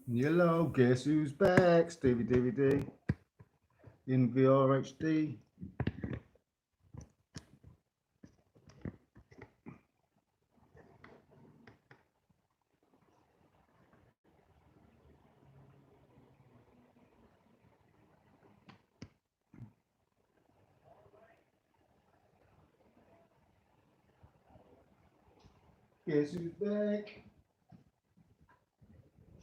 Yellow, guess who's back? Stevie DVD in VR HD. Guess who's back?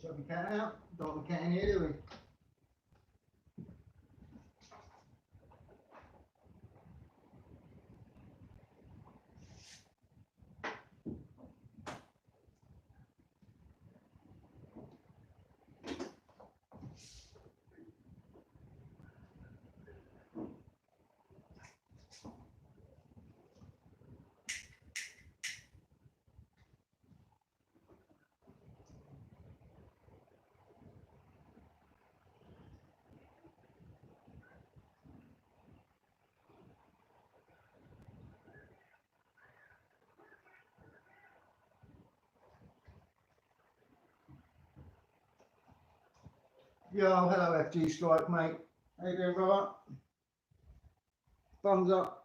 Shut the cat out. Don't want the cat in here, do we? Yo, hello FG Strike, mate. How you doing, brother? Thumbs up.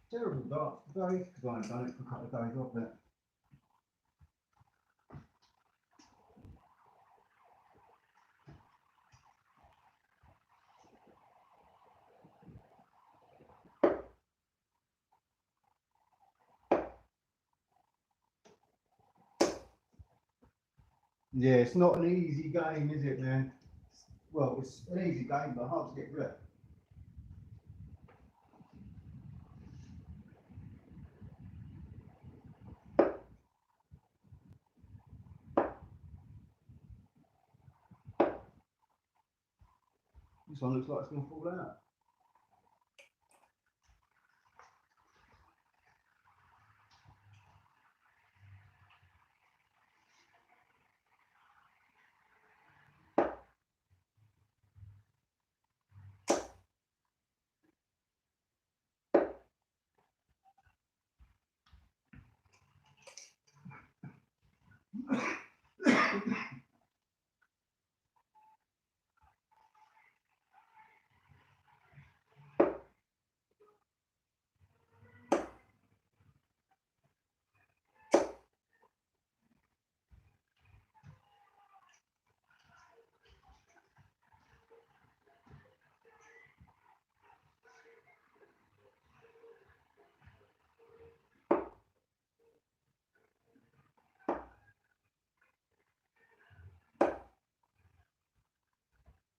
Terrible dark today because I haven't done it for a couple of days off it. Yeah, it's not an easy game, is it, man? Well, it's an easy game, but hard to get rid of. This one looks like it's going to fall out.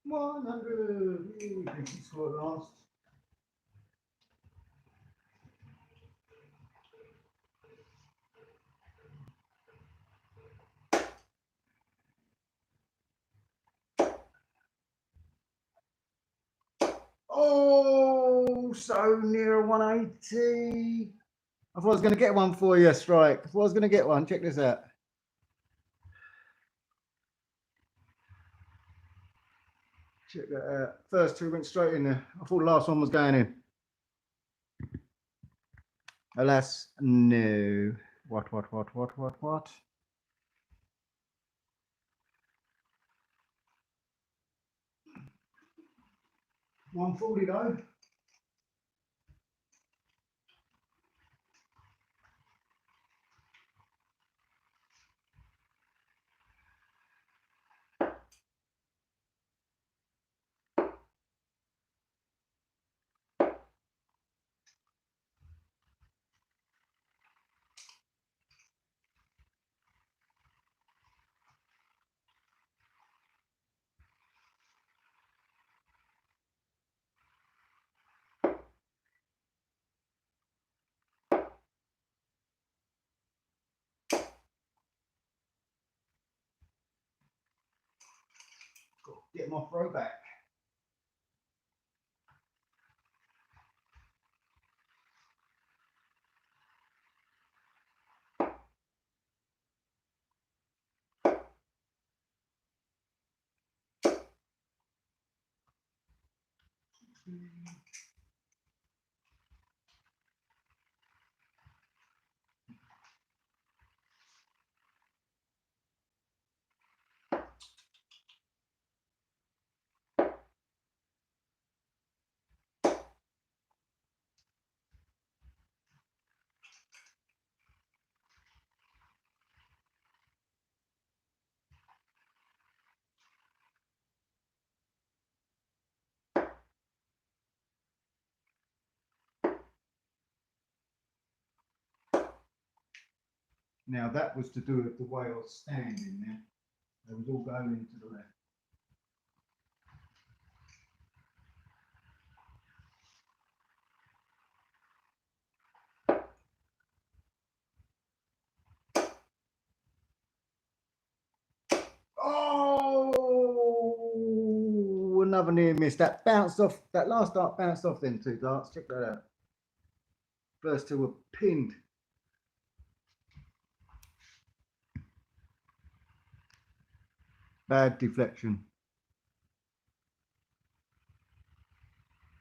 100. Decent score at last. Oh, so near 180. I thought I was going to get one for you, Strike. I thought I was going to get one. Check this out. Check that out. First two went straight in there. I thought the last one was going in. Alas, no. What? 140 though. Get my throwback. Now that was to do with the way I was standing there. They was all going into the left. Oh, another near miss. That bounced off. That last dart bounced off them two darts. Check that out. First two were pinned. Bad deflection.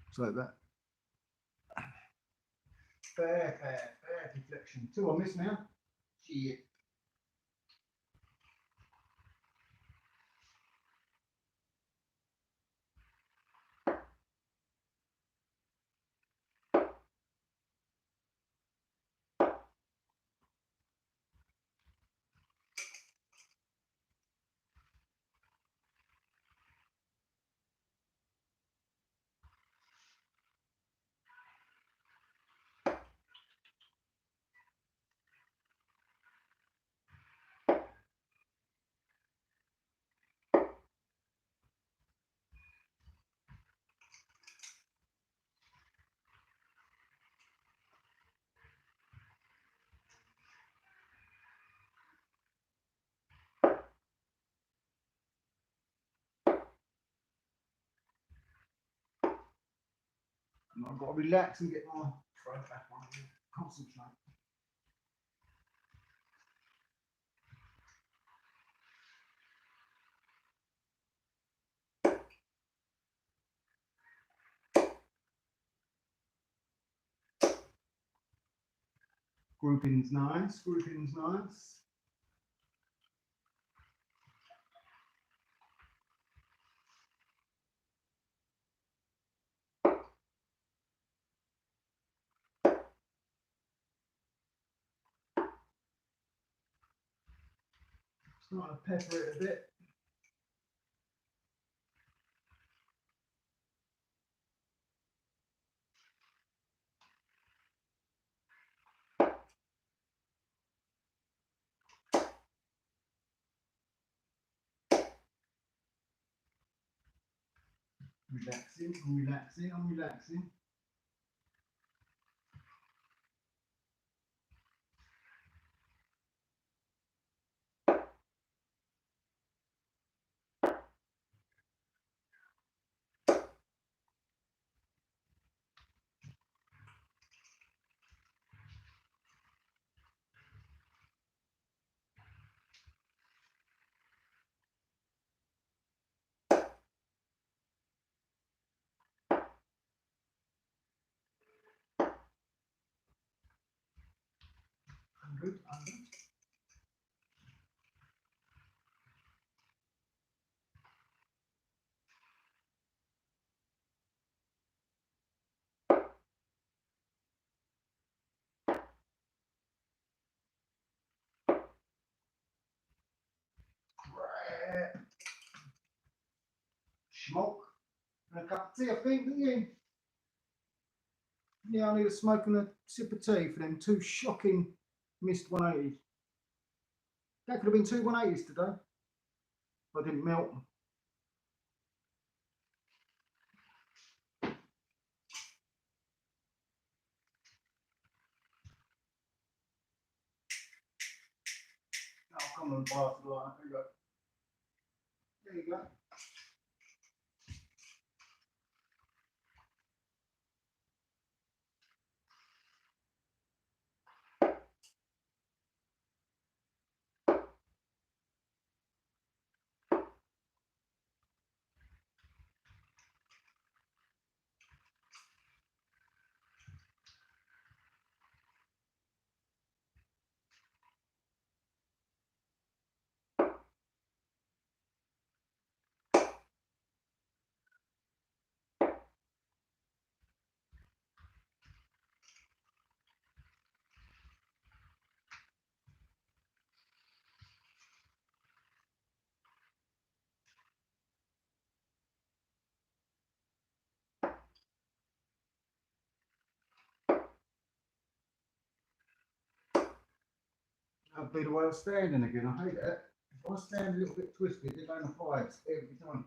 Just like that. Fair deflection. Two I missed now. Shit. I've got to relax and get my throw back on. Concentrate. Grouping's nice. Grouping's nice. Start to pepper it a bit. Relaxing, I'm relaxing, I'm relaxing. I'm good, I'm good. Great. Smoke and a cup of tea, I think, didn't you? Yeah, I need a smoke and a sip of tea for them two shocking missed 180s. That could have been two 180s today. If I didn't melt them. Oh, come on, bastard. There you go. There you go. That'd be the way I was standing again. I hate that. If I stand a little bit twisted, they're going to fives every time.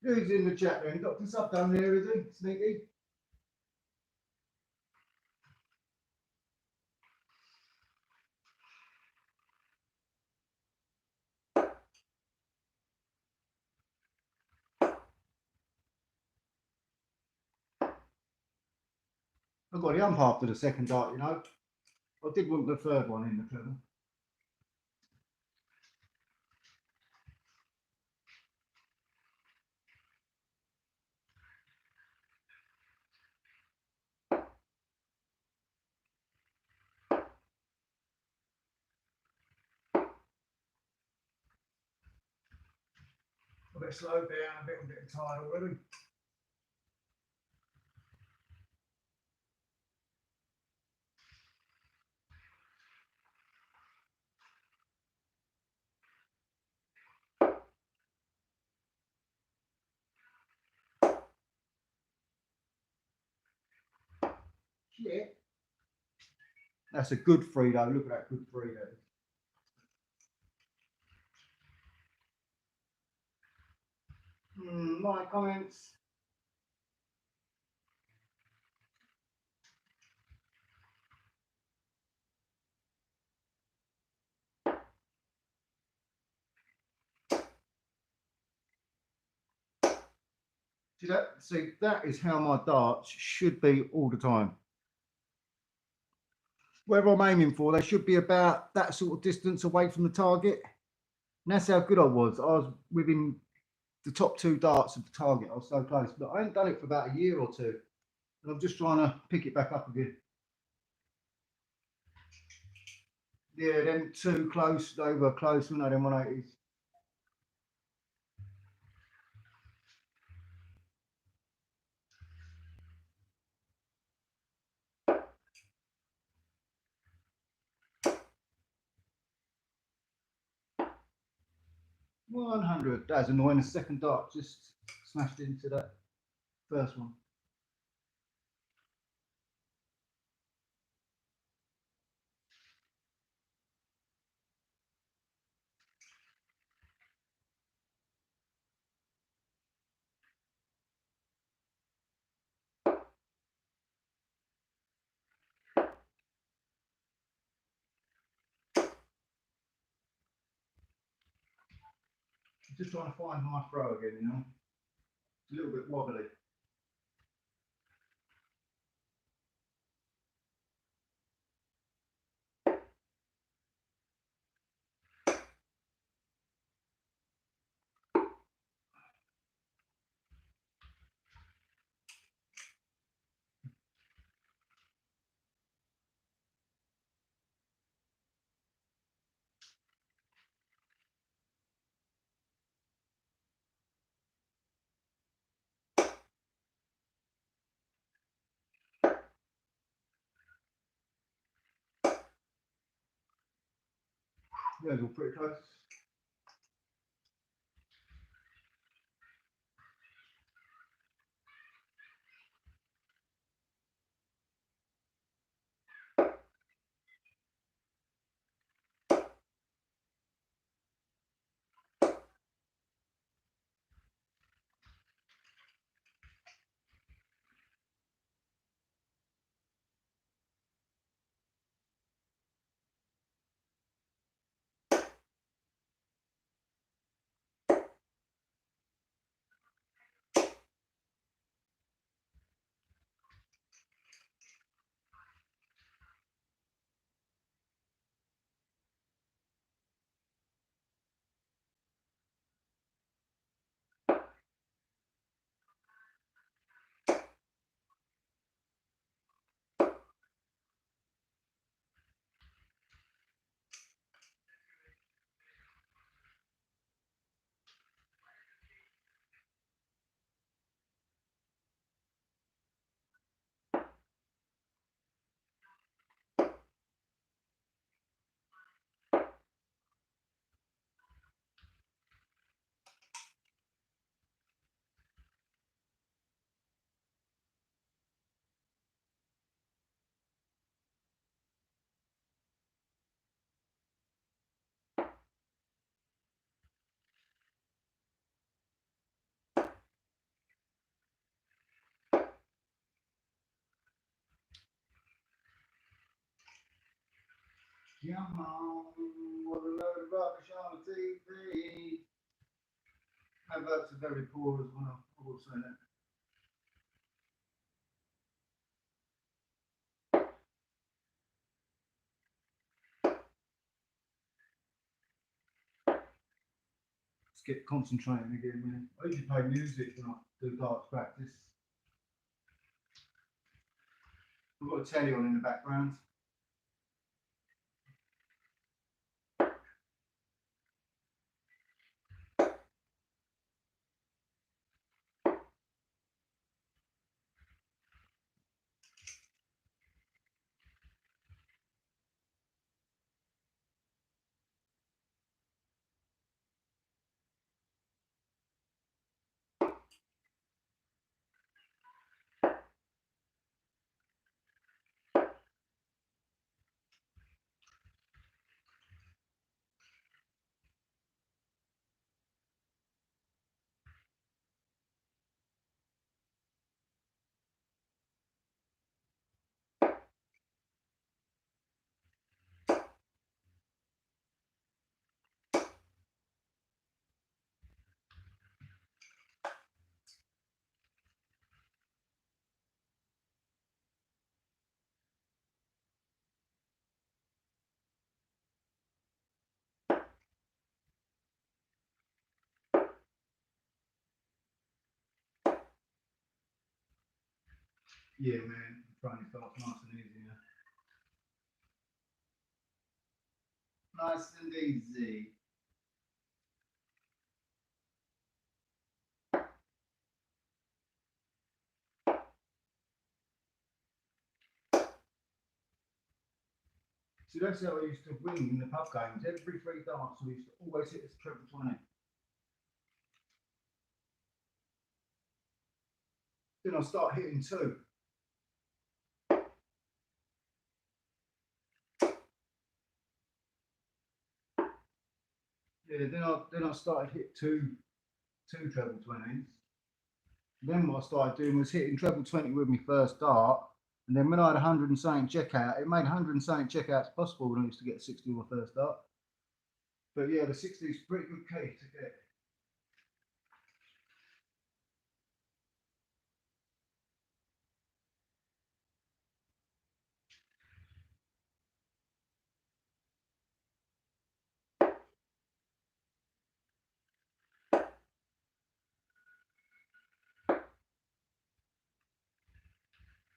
Who's in the chat then? Dr. Sub down there, is he? Sneaky? I've got the ump after the second dart, you know. I did want the third one in the clever. A bit slowed down, a bit, I'm getting tired already. Shit. That's a good free though. Look at that good free there. My comments. See, that is how my darts should be all the time. Wherever I'm aiming for, they should be about that sort of distance away from the target. And that's how good I was. I was within the top two darts of the target. I was so close, but I haven't done it for about a year or two. And I'm just trying to pick it back up again. Yeah, them two close, they were close, weren't they, them 180s? 100. That's annoying. The second dart just smashed into that first one. Just trying to find my throw again, you know. It's a little bit wobbly. Yeah, it's all pretty close. Come on, what a load of rubbish on the TV. Adverts are very poor as well, I will say that. Let's get concentrating again, man. I usually play music when I do darts practice. I've got a telly on in the background. Yeah, man, training starts nice and easy now. Nice and easy. See, that's how I used to win in the pub games. Every three darts, we used to always hit this triple 20. Then I'll start hitting 2. Yeah, then I started hit two treble 20s. Then what I started doing was hitting treble 20 with my first dart. And then when I had 100 and something check out, it made 100 and something check outs possible when I used to get 60 on my first dart. But yeah, the 60 is pretty good key to get.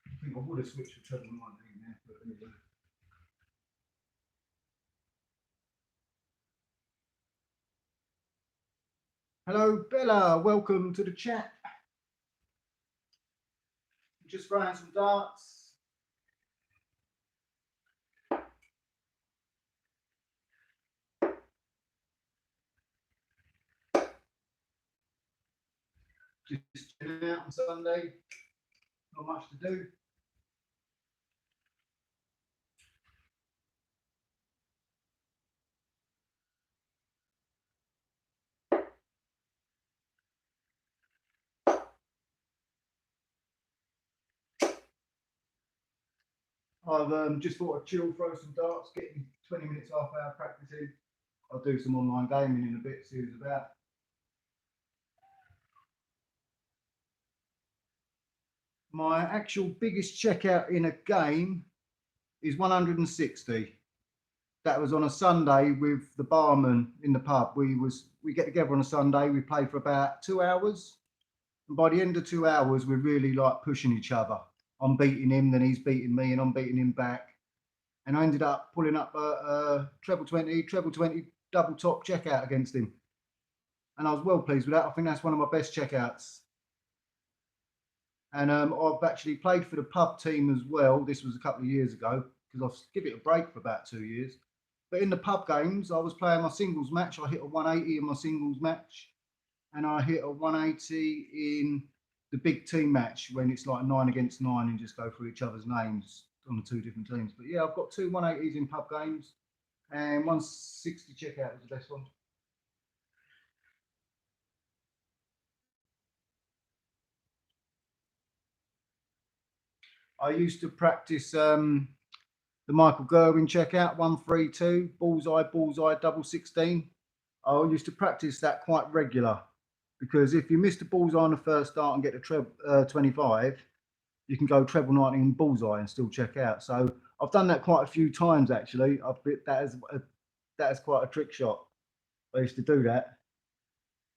I think I would have switched to treble 19 there, but anyway. Hello, Bella. Welcome to the chat. Just throwing some darts. Just chilling out on Sunday. Not much to do. I've just thought I'd chill, throw some darts, get 20 minutes, half hour practicing. I'll do some online gaming in a bit, see what it's about. My actual biggest checkout in a game is 160. That was on a Sunday with the barman in the pub. We get together on a Sunday, we play for about 2 hours. And by the end of 2 hours, we're really like pushing each other. I'm beating him, then he's beating me, and I'm beating him back. And I ended up pulling up a treble 20, double top checkout against him. And I was well pleased with that. I think that's one of my best checkouts. And I've actually played for the pub team as well. This was a couple of years ago because I've given it a break for about 2 years. But in the pub games, I was playing my singles match. I hit a 180 in my singles match, and I hit a 180 in the big team match when it's like 9 against 9 and just go through each other's names on the 2 different teams. But yeah, I've got 2 180s in pub games, and 160 checkout was the best one. I used to practice the Michael Gerwin checkout 132, bullseye, double 16. I used to practice that quite regular because if you miss the bullseye on the first start and get the 25, you can go treble 19 and bullseye and still check out. So I've done that quite a few times actually. I've bit that as quite a trick shot. I used to do that.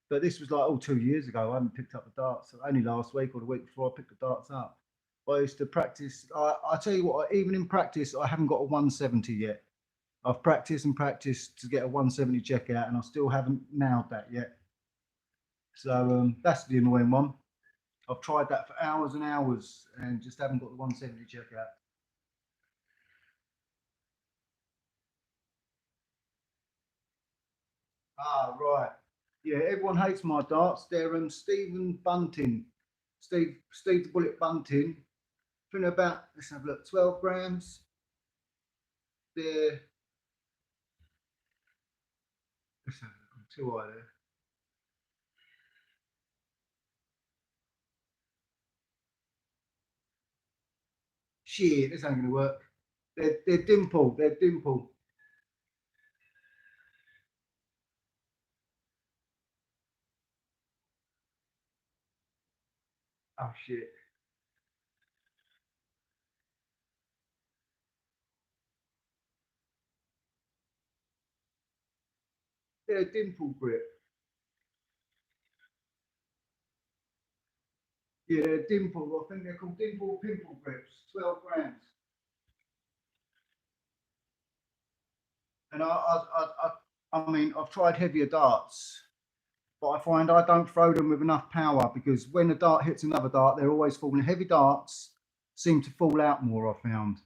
But this was like 2 years ago. I haven't picked up the darts. Only last week or the week before I picked the darts up. I used to practice. I tell you what, even in practice, I haven't got a 170 yet. I've practiced and practiced to get a 170 checkout, and I still haven't nailed that yet. So that's the annoying one. I've tried that for hours and hours and just haven't got the 170 checkout. Ah, right. Yeah, everyone hates my darts. They're Stephen Bunting. Steve the Bullet Bunting. I think about, let's have a look, 12 grams. They're, let's have a look, too high there. Shit, this ain't going to work. They're dimple. They're dimple. Oh, shit. They're dimple grip. Yeah, they're dimple. I think they're called dimple pimple grips. 12 grams. And I mean, I've tried heavier darts, but I find I don't throw them with enough power because when a dart hits another dart, they're always falling. Heavy darts seem to fall out more, I found.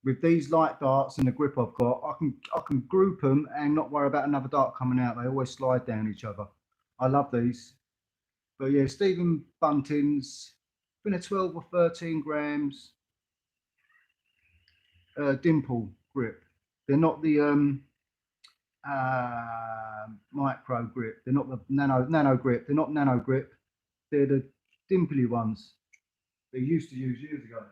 With these light darts and the grip I've got, I can group them and not worry about another dart coming out. They always slide down each other. I love these. But yeah, Stephen Bunting's, been a 12 or 13 grams dimple grip. They're not the micro grip. They're not the nano grip. They're not nano grip. They're the dimply ones they used to use years ago.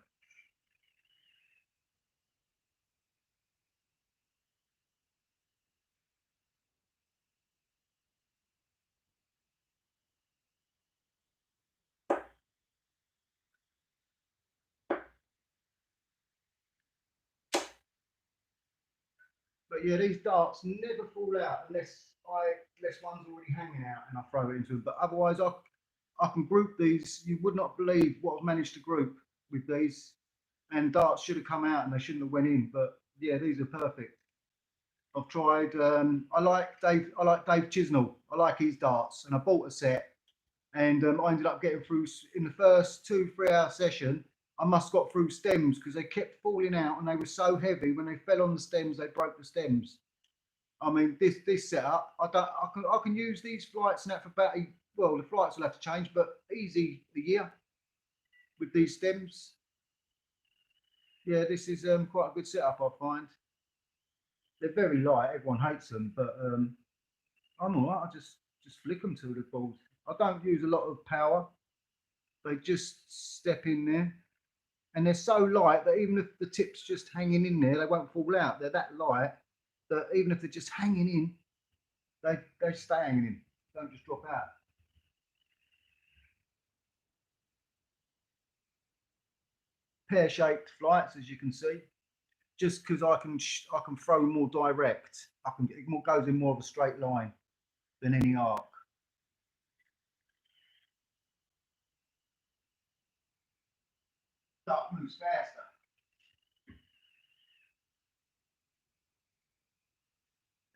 But yeah, these darts never fall out unless one's already hanging out and I throw it into them. But otherwise, I can group these. You would not believe what I've managed to group with these. And darts should have come out and they shouldn't have went in. But yeah, these are perfect. I've tried. I like Dave Chisnall. I like his darts, and I bought a set, and I ended up getting through in the first 2-3 hour session. I must have got through stems because they kept falling out, and they were so heavy. When they fell on the stems, they broke the stems. I mean, this setup, I can use these flights and that for about well, the flights will have to change, but easy a year with these stems. Yeah, this is quite a good setup, I find. They're very light. Everyone hates them, but I'm all right. I just flick them till the balls. I don't use a lot of power. They just step in there, and they're so light that even if the tip's just hanging in there, they won't fall out. They're that light that even if they're just hanging in, they stay hanging in. Don't just drop out. Pear-shaped flights, as you can see, just because I can throw more direct. It goes in more of a straight line than any arc. Dart moves faster.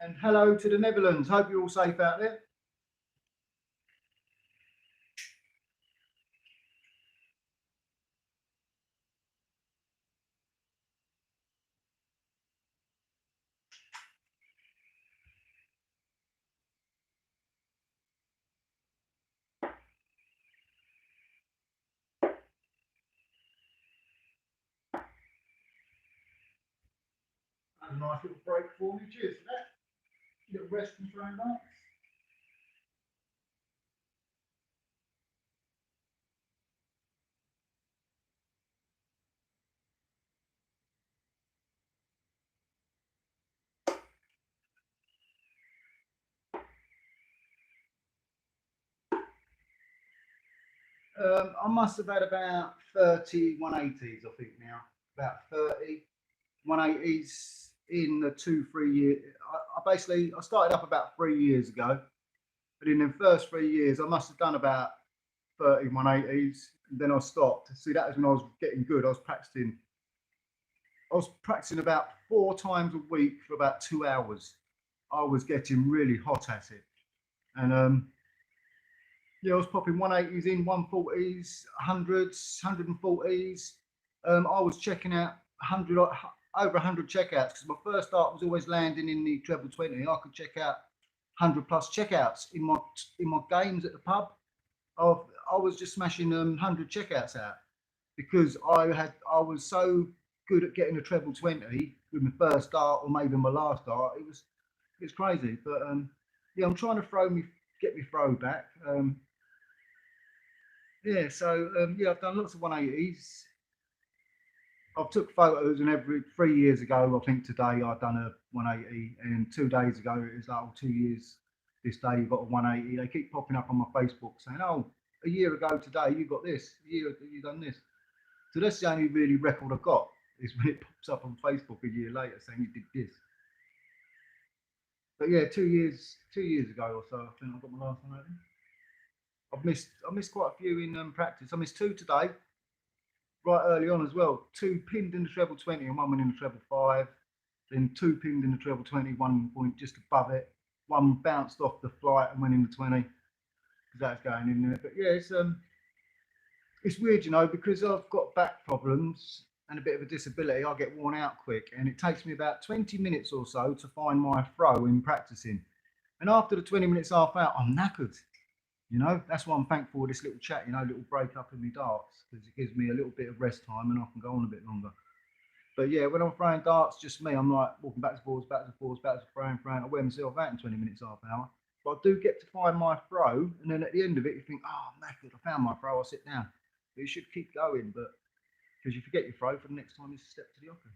And hello to the Netherlands. Hope you're all safe out there. That's a nice little break for me. Cheers for that. Little rest from throwing darts. I must have had about 30 180s, I think now. About 30 180s in the 2-3 years. I started up about 3 years ago, but in the first 3 years, I must have done about 30 180s. And then I stopped. See, that was when I was getting good. I was practicing about 4 times a week for about 2 hours. I was getting really hot at it, and yeah, I was popping 180s in, 140s, 100s, 140s. I was checking out 100 over 100 checkouts because my first start was always landing in the treble 20. I could check out 100 plus checkouts in my games at the pub. I was just smashing 100 checkouts out because I was so good at getting a treble 20 with my first start or maybe my last start. It's crazy, but yeah, I'm trying to get me throw back. Yeah, so yeah, I've done lots of 180s. I've took photos, and every 3 years ago, I think today I've done a 180, and 2 days ago it was like, oh, 2 years. This day you've got a 180. They keep popping up on my Facebook saying, oh, a year ago today you got this. A year ago you done this. So that's the only really record I've got is when it pops up on Facebook a year later saying you did this. But yeah, 2 years ago or so, I think I got my last 180. I missed quite a few in practice. I missed 2 today, right early on as well. 2 pinned in the treble 20 and 1 went in the treble 5. Then 2 pinned in the treble 20, 1 point just above it. 1 bounced off the flight and went in the 20 because that's going in there. But yeah, it's weird, you know, because I've got back problems and a bit of a disability. I get worn out quick, and it takes me about 20 minutes or so to find my throw in practicing. And after the 20 minutes, half out, I'm knackered. You know, that's why I'm thankful for this little chat, you know, little break up in my darts, because it gives me a little bit of rest time and I can go on a bit longer. But yeah, when I'm throwing darts, just me, I'm like walking back to forwards, back to forwards, back to throwing. I wear myself out in 20 minutes, half an hour. But I do get to find my throw, and then at the end of it, you think, oh, I'm knackered, I found my throw, I'll sit down. But you should keep going, but because you forget your throw for the next time you step to the ocker.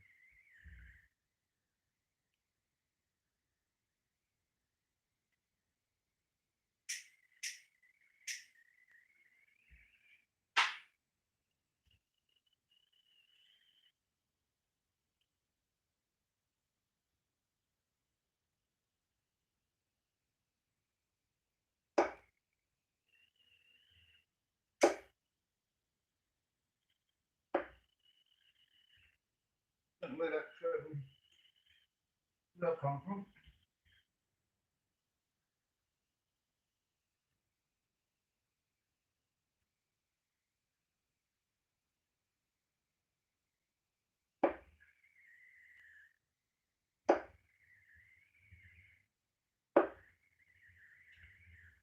Don't know where that come from.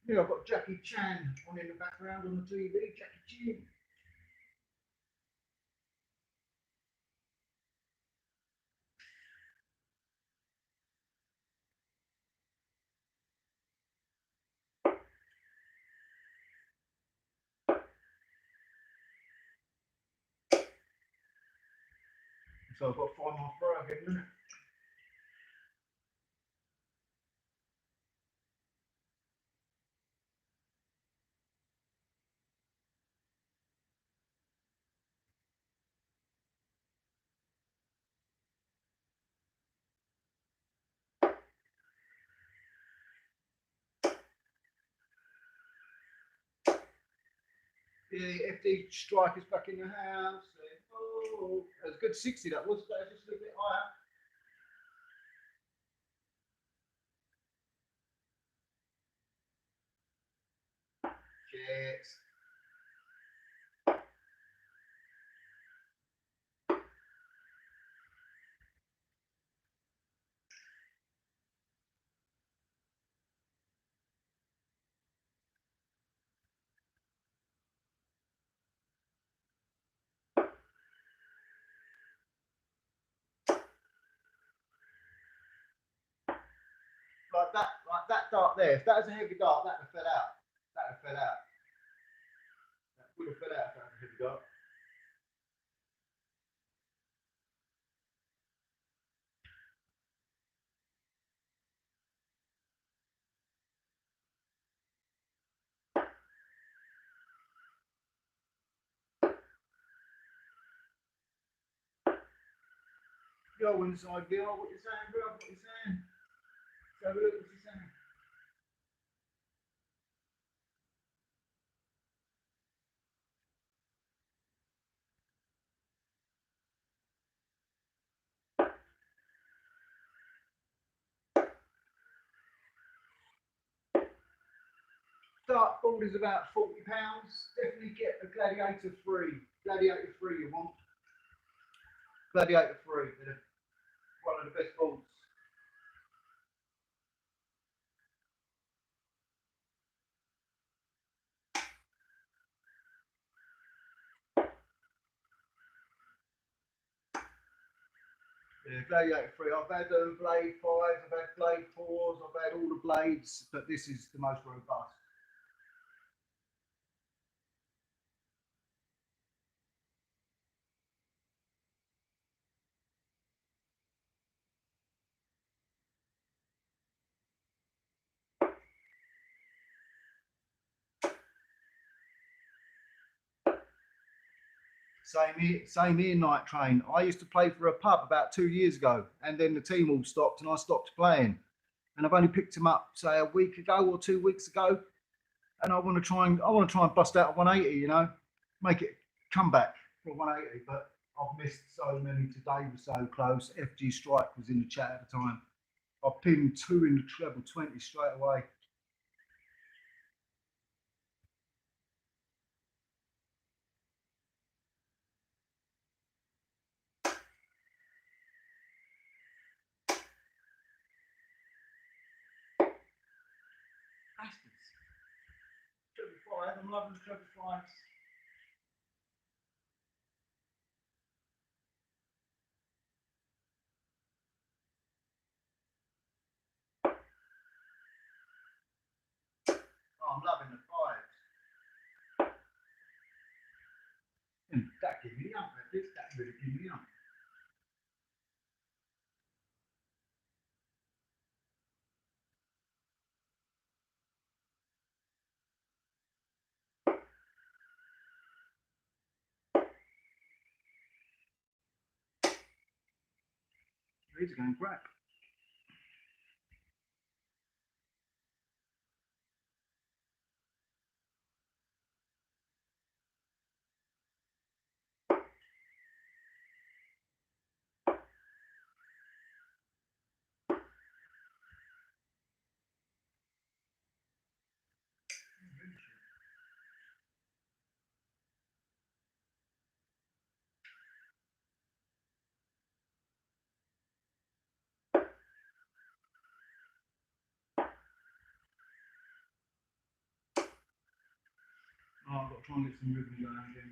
Yeah, I've got Jackie Chan on in the background on the TV. Jackie Chan. So I've got to find my throw again, isn't it? Yeah, FD strikers back in the house. Oh, that was a good 60 that was, but just a little bit higher. Shit. Like that dart there. If that was a heavy dart, that would have fell out. That would have fell out. That would have fell out if that was a heavy dart. Go inside, Bill. What you saying, bro? What you saying? Have a look. What you saying? Dartboard is about £40. Definitely get a Gladiator 3. Gladiator 3 you want. Gladiator 3. They're one of the best boards. Yeah, Gladiator 3. I've had Blade 5s, I've had Blade 4s, I've had all the blades, but this is the most robust. Same here, Night Train. I used to play for a pub about 2 years ago, and then the team all stopped, and I stopped playing. And I've only picked him up, say, a week ago or 2 weeks ago, and I want to try and bust out a 180, you know, make it come back for 180. But I've missed so many. Today was so close. FG Strike was in the chat at the time. I pinned two in the treble 20 straight away. Bastards. Dave. I'm loving the Turkish flights. Oh, I'm loving the fives. And that gave me up. That really gave me up. These are going crap. Oh, I've got to try and get some rhythm going again.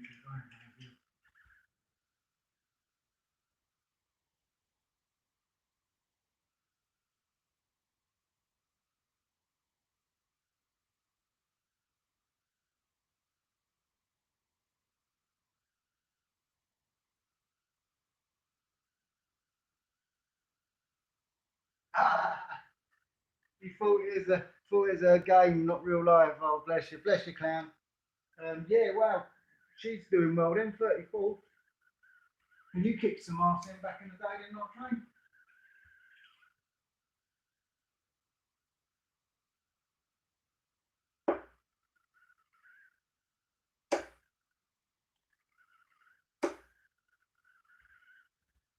You thought it was a game, not real life. Oh, bless you, clown. Yeah, wow, she's doing well then, 34. And you kicked some arse in back in the day, didn't not train?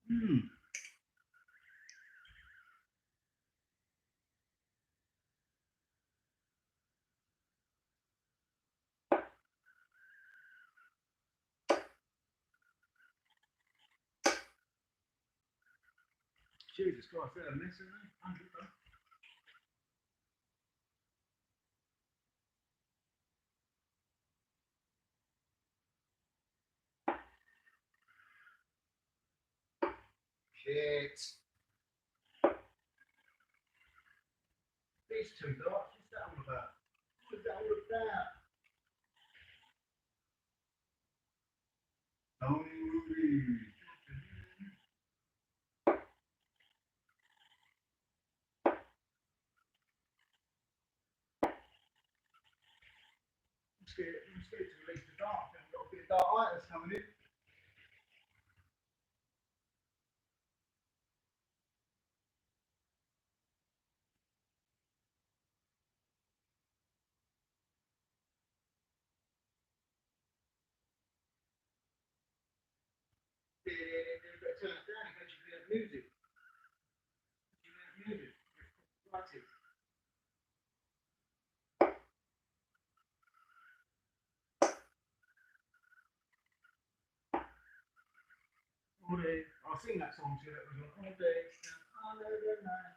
Hmm. Jesus Christ, they're a mess, aren't they? 100%. Shit. These two darts, what's that all about? What's that all about? Only. I'm scared to release the dart. I've got a bit of dartitis coming in. You've got to turn it down in case you can have music. You can have music. Right it. I've seen that song too. That was on all day. All over night.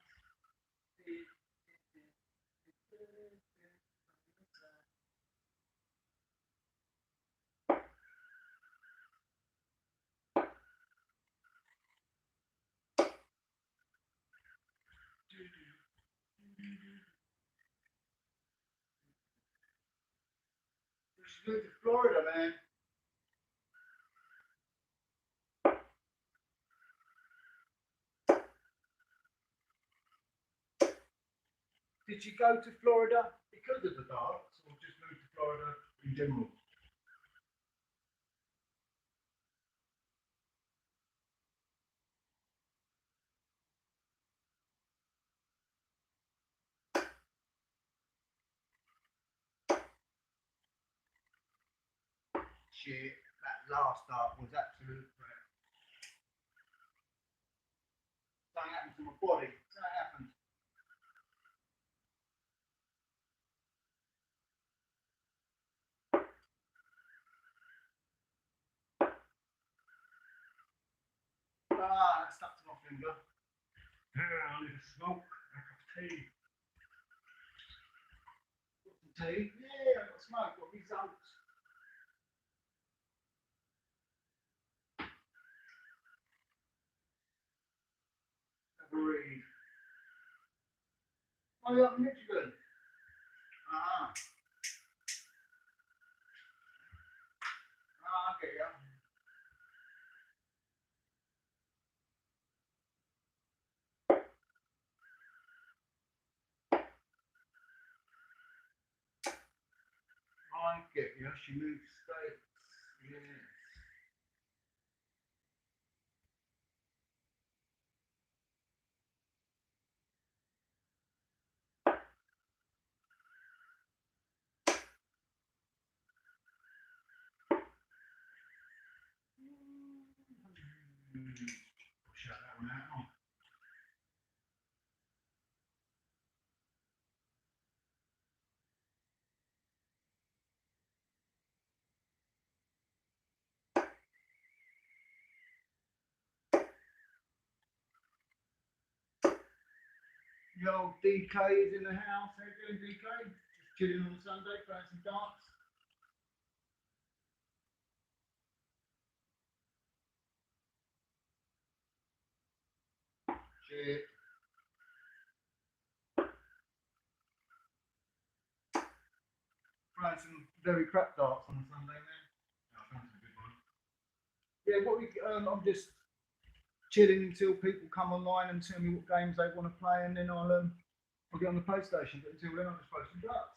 We should move to Florida, man. Did you go to Florida because of the darts, or just move to Florida in general? Shit, that last dart was absolute crap. Something happened to my body. Something happened. Ah, that stuck to my finger. Yeah, I need a smoke, a cup of tea. Got some tea? Yeah, I got smoke. Got me some. breathe. Oh, you're up in Michigan? Ah. Ah, okay, yeah. I get you. She moved states. Yeah. Shut that one out. The old DK is in the house. How you doing, DK? Just chilling on Sunday, playing some darts. Shit. Playing some very crap darts on a Sunday, man. I found some good ones. Yeah, I'm just chilling until people come online and tell me what games they want to play, and then I'll get on the PlayStation. But until then, I'll just play some darts.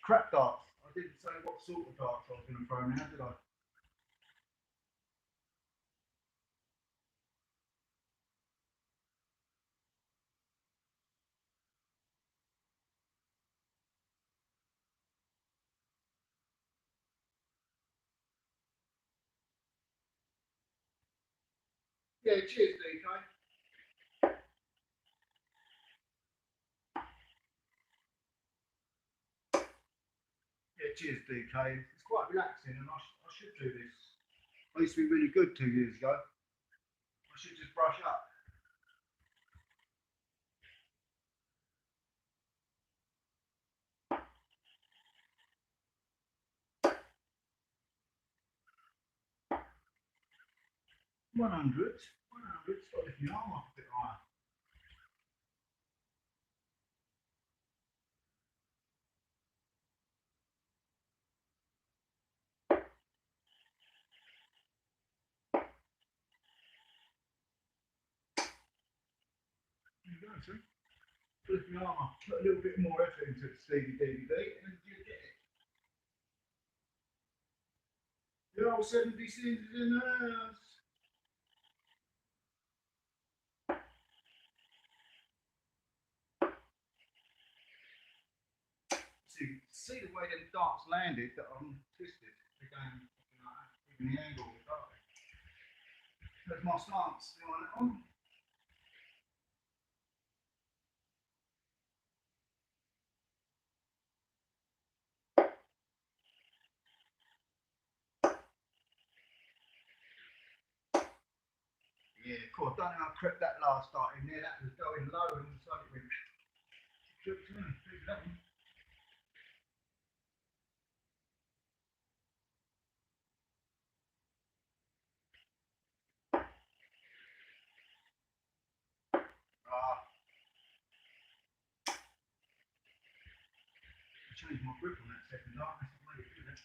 Crap darts. I didn't say what sort of darts I was going to throw now, did I? Yeah, cheers, DK. Yeah, cheers, DK. It's quite relaxing, and I should do this. I used to be really good 2 years ago. I should just brush up. One hundred. 100. Got lifting your arm up a bit higher. There you go, see? Lift your arm up. Put a little bit more effort into the Stevie DVD, and you get it. The old 76 is in the house. See the way them darts landed that I'm twisted. They're going like that, even the angle of the dart. That's my stance. You know, on that one. Yeah, cool. I don't know how I crept that last dart in there. That was going low and suddenly went. That one. Ah, I changed my grip on that second dart. That's the way to do that.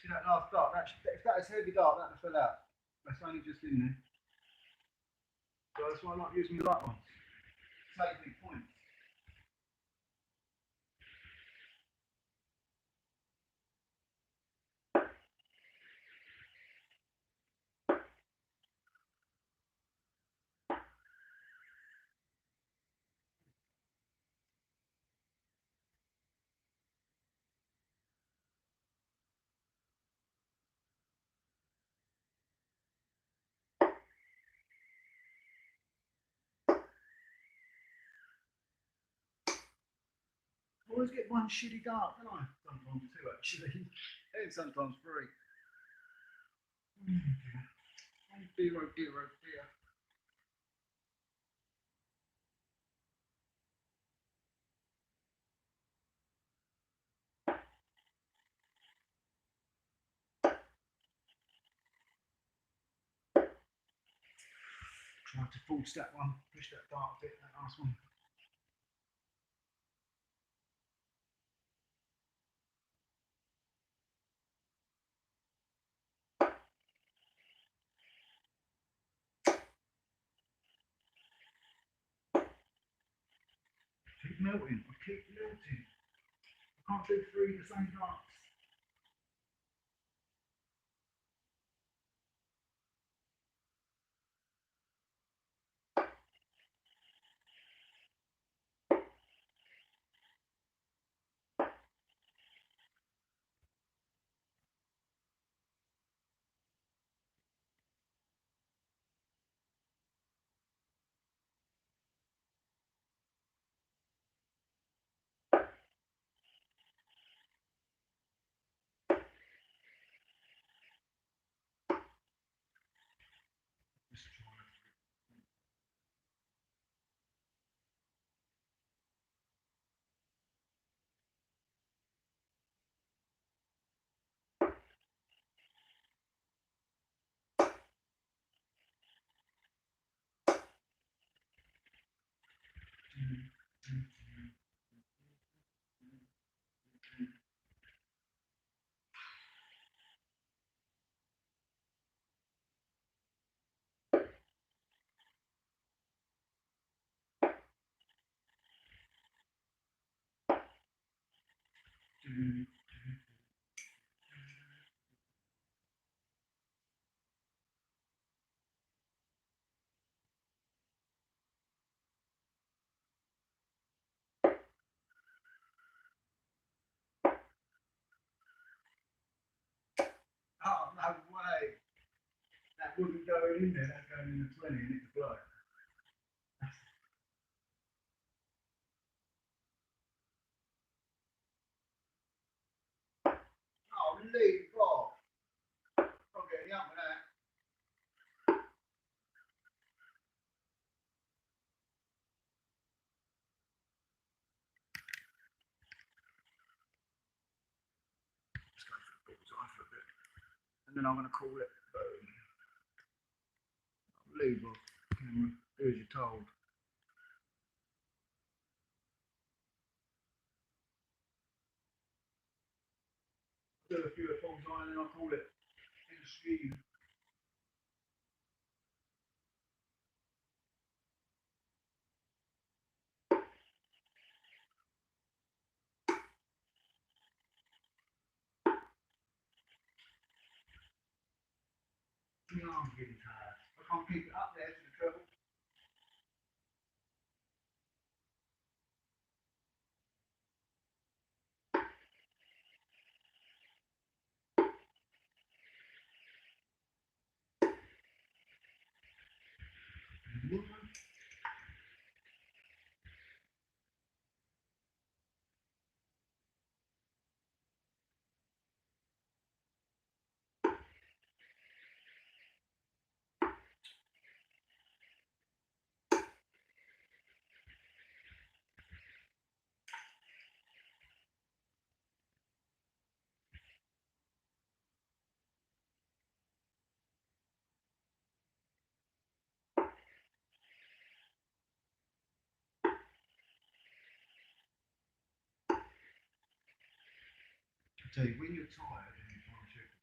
See that last dart? If that is heavy dart, that fell out. That's only just in there. So that's why I like using the light one. Save big points. I always get one shitty dart, don't I? Sometimes two actually. And sometimes three. Oh dear, oh dear, oh dear. Try to force that one, push that dart a bit, that last one. Keep melting, I keep melting. I can't do three the same darts. Oh, no way. That wouldn't go in there, that's going in the 20 and it's blow. Oh, leave off. I'll get the up with that. Just go for the bullseye for a bit. And then I'm going to call it boom. Leave off camera, do as you're told. Do a few of bullseye and then I'll call it in the stream. My arm's getting tired. I can't keep it up there to the treble. I tell you, when you're tired and you try and shoot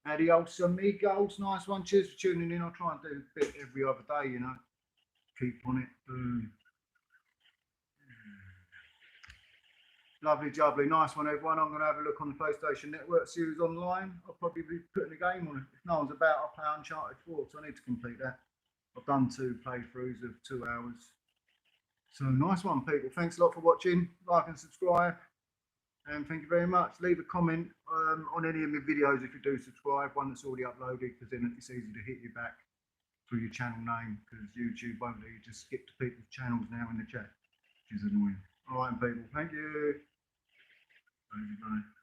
Adios amigos, nice one. Cheers for tuning in. I'll try and do a bit every other day, you know. Keep on it. Boom. Lovely jubbly, nice one everyone. I'm going to have a look on the PlayStation Network series online. I'll probably be putting a game on it. If no one's about, I'll play Uncharted 4, so I need to complete that. I've done 2 playthroughs of 2 hours. So nice one, people. Thanks a lot for watching. Like and subscribe. And thank you very much. Leave a comment on any of my videos if you do subscribe, one that's already uploaded, because then it's easy to hit you back through your channel name, because YouTube won't let you just skip to people's channels now in the chat, which is annoying. All right, people. Thank you. Bye.